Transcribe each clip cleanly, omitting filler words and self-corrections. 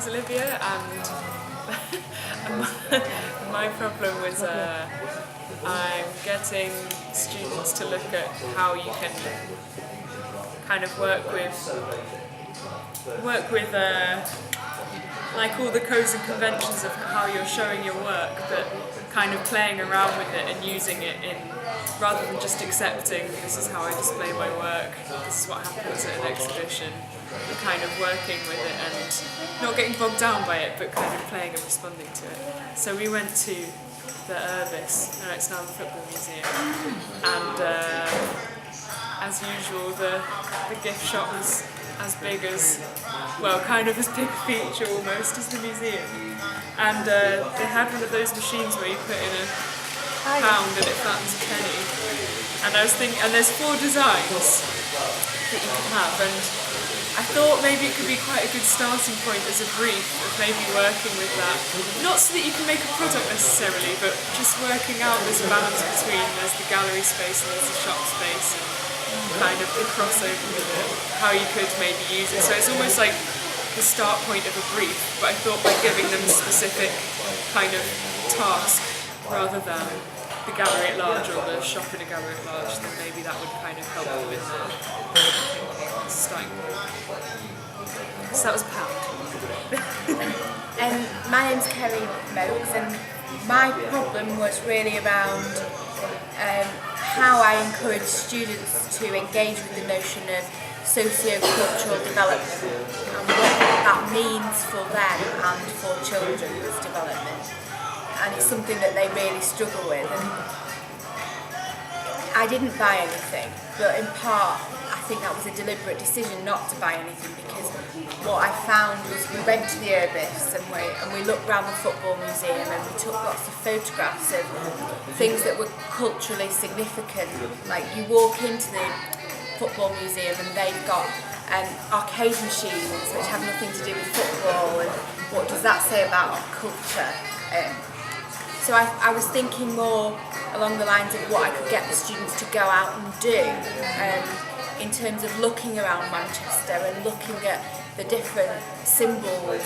name's Olivia, and my problem was I'm getting students to look at how you can kind of work with like all the codes and conventions of how you're showing your work, but kind of playing around with it and using it in, rather than just accepting this is how I display my work, this is what happens at an exhibition, but kind of working with it and not getting bogged down by it, but kind of playing and responding to it. So we went to the Urbis, it's now the Football Museum, and as usual the gift shop was as big as, well, kind of as big a feature almost as the museum, and they had one of those machines where you put in a pound and it flattens a penny, and I was thinking, and there's 4 designs that you can have, and I thought maybe it could be quite a good starting point as a brief of maybe working with that, not so that you can make a product necessarily, but just working out this balance between there's the gallery space and there's the shop space, and kind of the crossover with it, how you could maybe use it. So it's almost like the start point of a brief, but I thought by giving them a specific kind of task rather than the gallery at large or the shop in a gallery at large, then maybe that would kind of help them in the thinking as a starting point. So that was a pound. My name's Kerry Mokes, and my problem was really around how I encourage students to engage with the notion of socio-cultural development and what that means for them and for children's development. And it's something that they really struggle with. And I didn't buy anything, but in part I think that was a deliberate decision not to buy anything, because what I found was we went to the Urbis and we looked around the Football Museum and we took lots of photographs of things that were culturally significant. Like you walk into the Football Museum and they've got arcade machines which have nothing to do with football, and what does that say about our culture? So I was thinking more along the lines of what I could get the students to go out and do in terms of looking around Manchester and looking at the different symbols,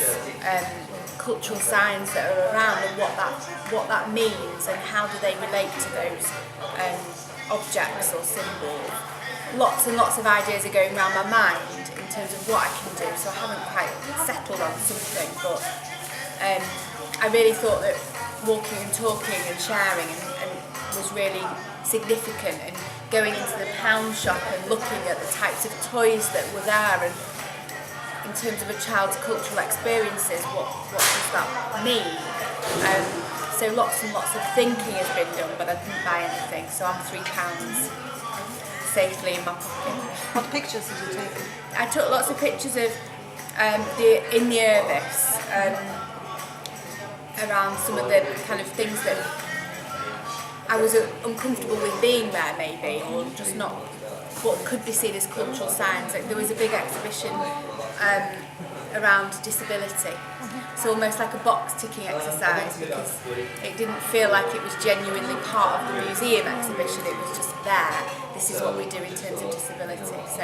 cultural signs that are around, and what that means and how do they relate to those objects or symbols. Lots and lots of ideas are going around my mind in terms of what I can do, so I haven't quite settled on something, but I really thought that walking and talking and sharing and was really significant, and going into the pound shop and looking at the types of toys that were there, and in terms of a child's cultural experiences, what does that mean? So lots and lots of thinking has been done, but I didn't buy anything, so I'm £3 safely in my pocket. What pictures did you take? I took lots of pictures of in the Urbis, around some of the kind of things that I was uncomfortable with being there, maybe, or just not what could be seen as cultural signs. Like there was a big exhibition around disability, so almost like a box ticking exercise, because it didn't feel like it was genuinely part of the museum exhibition, it was just there, this is what we do in terms of disability. So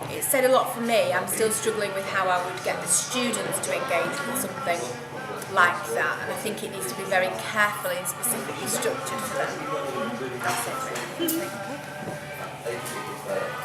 it said a lot for me. I'm still struggling with how I would get the students to engage with something like that, and I think it needs to be very carefully and specifically structured for them. That's it really.